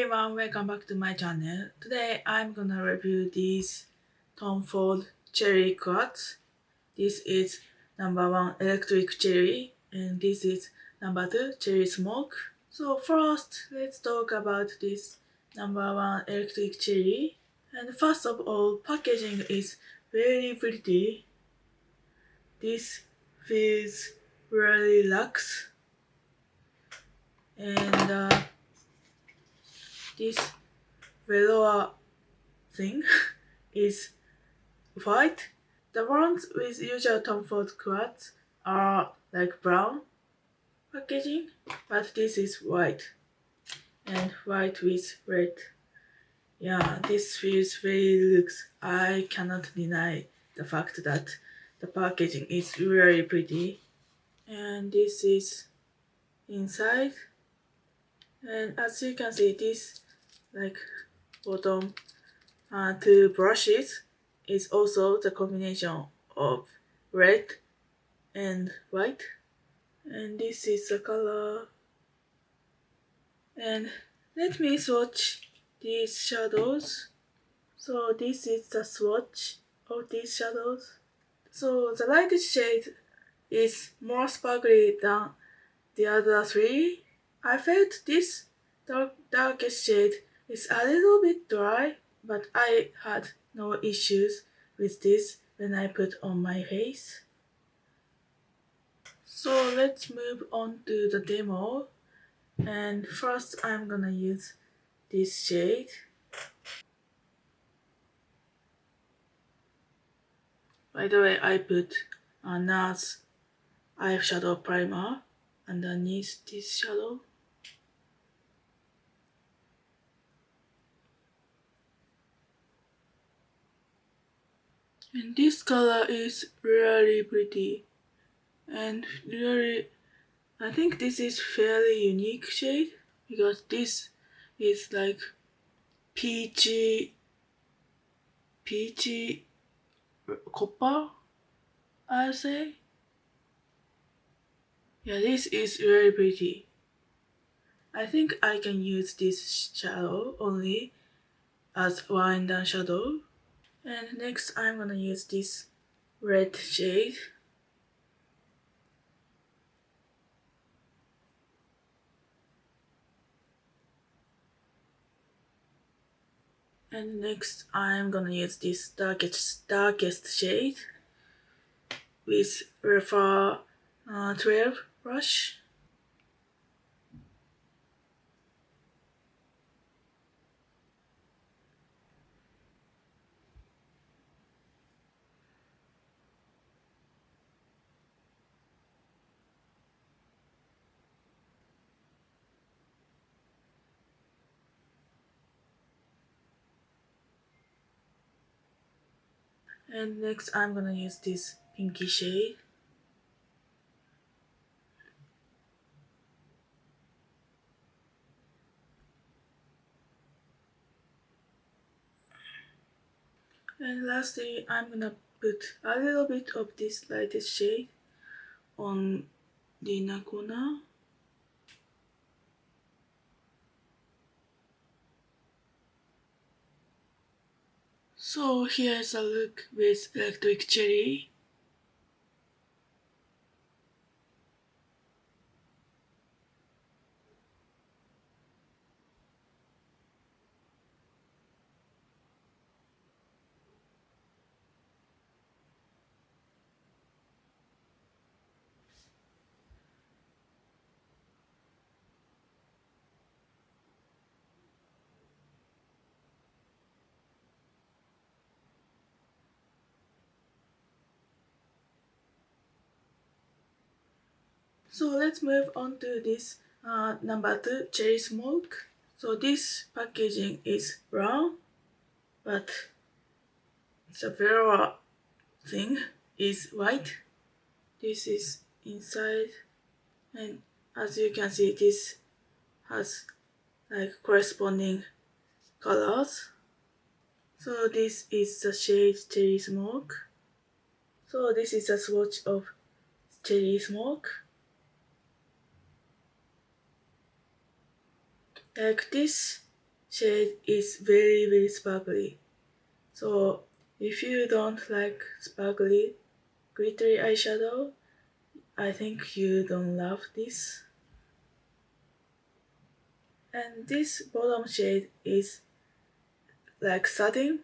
everyone, welcome back to my channel. Today I'm gonna review these Tom Ford Cherry Quartz. This is number 1 Electric Cherry and this is number 2 Cherry Smoke. So first, let's talk about this number 1 Electric Cherry. And first of all, packaging is very pretty. This feels really luxe. And this velour thing is white. The ones with usual Tom Ford quartz are like brown packaging, but this is white and white with red. Yeah, this feels very luxe. I cannot deny the fact that the packaging is really pretty. And this is inside. And as you can see, this like bottom two brushes is also the combination of red and white. And this is the color. And let me swatch these shadows. So this is the swatch of these shadows. So the lightest shade is more sparkly than the other three. I felt this darkest shade is a little bit dry, but I had no issues with this when I put on my face. So let's move on to the demo. And first I'm gonna use this shade. By the way, I put a NARS eyeshadow primer underneath this shadow. And this color is really pretty. And really, I think this is fairly unique shade because this is like peachy copper, I'll say. Yeah, this is really pretty. I think I can use this shadow only as wind down shadow. And next I'm gonna use this red shade. And next I'm gonna use this darkest shade with Refer 12 brush. And next I'm gonna use this pinky shade. And lastly, I'm gonna put a little bit of this lightest shade on the inner corner. So here's a look with Electric Cherry. So let's move on to this number 2 Cherry Smoke. So this packaging is brown, but the velour thing is white. This is inside, and as you can see, this has like corresponding colors. So this is the shade Cherry Smoke. So this is a swatch of Cherry Smoke. Like this, shade is very sparkly. So if you don't like sparkly glittery eyeshadow, I think you don't love this. And this bottom shade is like satin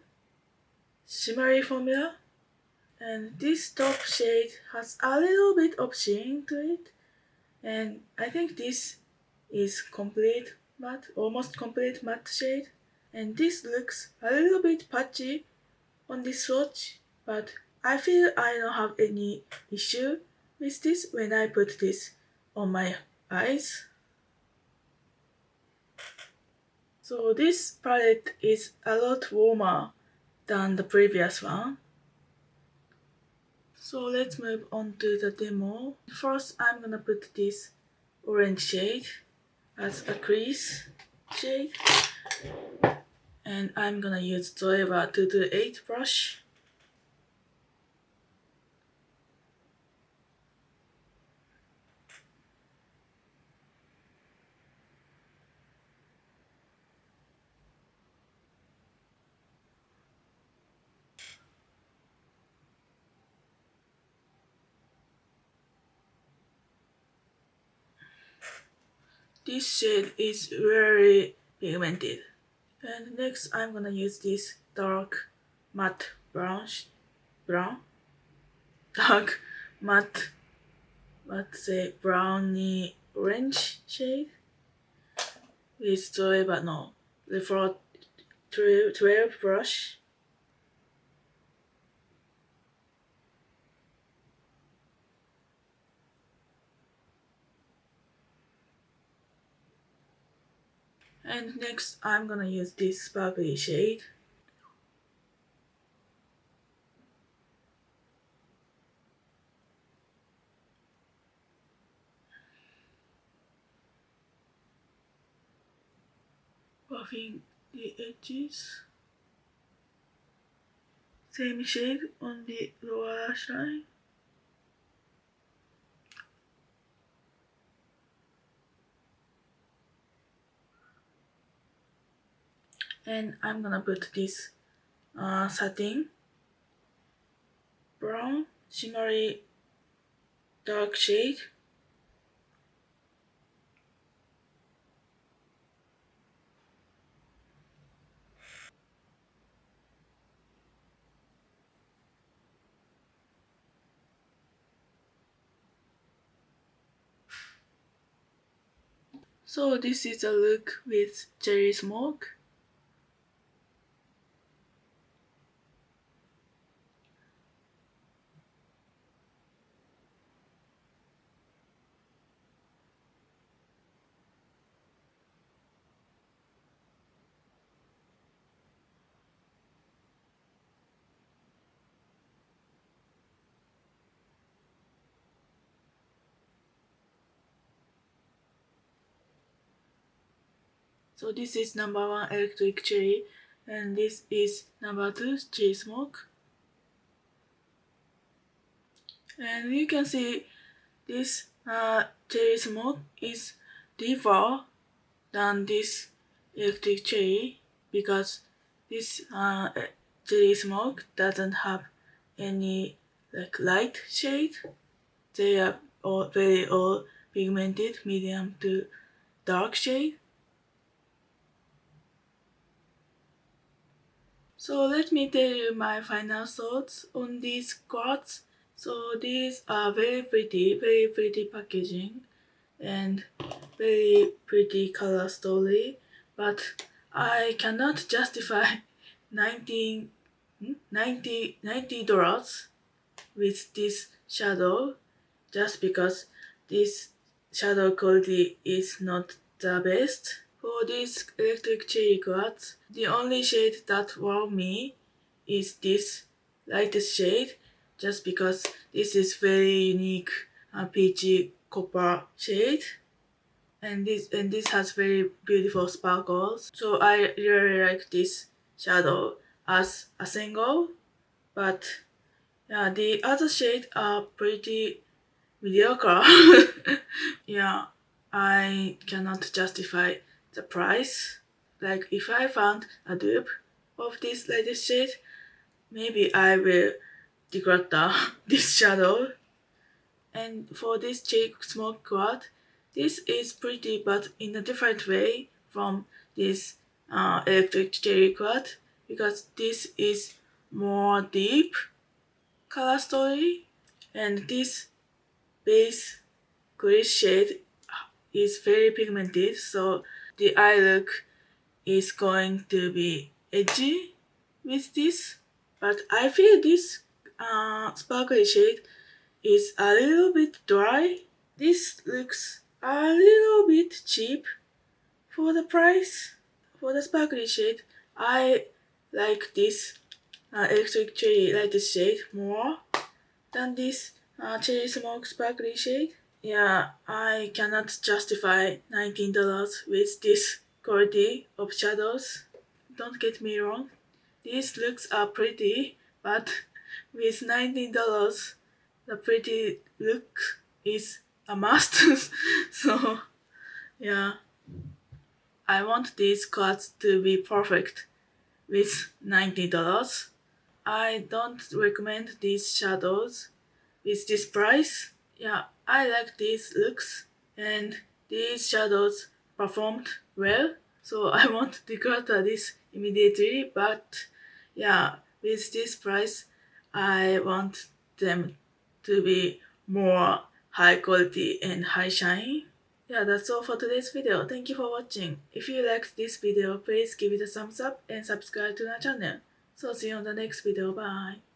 shimmery formula. And this top shade has a little bit of sheen to it. And I think this is complete matte, almost complete matte shade. And this looks a little bit patchy on this swatch, but I feel I don't have any issue with this when I put this on my eyes. So this palette is a lot warmer than the previous one. So let's move on to the demo. First, I'm gonna put this orange shade as a crease shade. And I'm gonna use Zoeva 228 brush. This shade is very pigmented. And next I'm gonna use this dark matte dark matte, let's say browny orange shade with Zoeva the 12 brush. And next I'm gonna use this sparkly shade. Buffing the edges. Same shade on the lower lash line. And I'm gonna put this satin brown shimmery dark shade. So this is a look with cherry smoke. So this is number 1 electric cherry, and this is number 2 cherry smoke. And you can see this cherry smoke is deeper than this electric cherry because this cherry smoke doesn't have any like light shade. They are all pigmented medium to dark shade. So let me tell you my final thoughts on these quads. So these are very pretty packaging and very pretty color story, but I cannot justify 19 $90 with this shadow just because this shadow quality is not the best. For these electric cherry quads, the only shade that wow me is this lightest shade just because this is very unique peachy copper shade, and this has very beautiful sparkles. So I really like this shadow as a single, but yeah, the other shades are pretty mediocre. Yeah, I cannot justify the price. like if I found a dupe of this latest shade, maybe I will declutter this shadow. And for this cheek smoke quad, this is pretty but in a different way from this electric cherry quad, because this is more deep color story, and this base gray shade is very pigmented, so the eye look is going to be edgy with this. But I feel this sparkly shade is a little bit dry. This looks a little bit cheap for the price. For the sparkly shade, I like this electric cherry lightest shade more than this cherry smoke sparkly shade. Yeah, I cannot justify $19 with this quality of shadows. Don't get me wrong, these looks are pretty, but with $19, the pretty look is a must. So, yeah, I want these cards to be perfect with $90. I don't recommend these shadows with this price. Yeah, I like these looks, and these shadows performed well, so I want to declutter this immediately. But yeah, with this price, I want them to be more high quality and high shine. Yeah, that's all for today's video. Thank you for watching. If you liked this video, please give it a thumbs up and subscribe to our channel. So see you on the next video. Bye.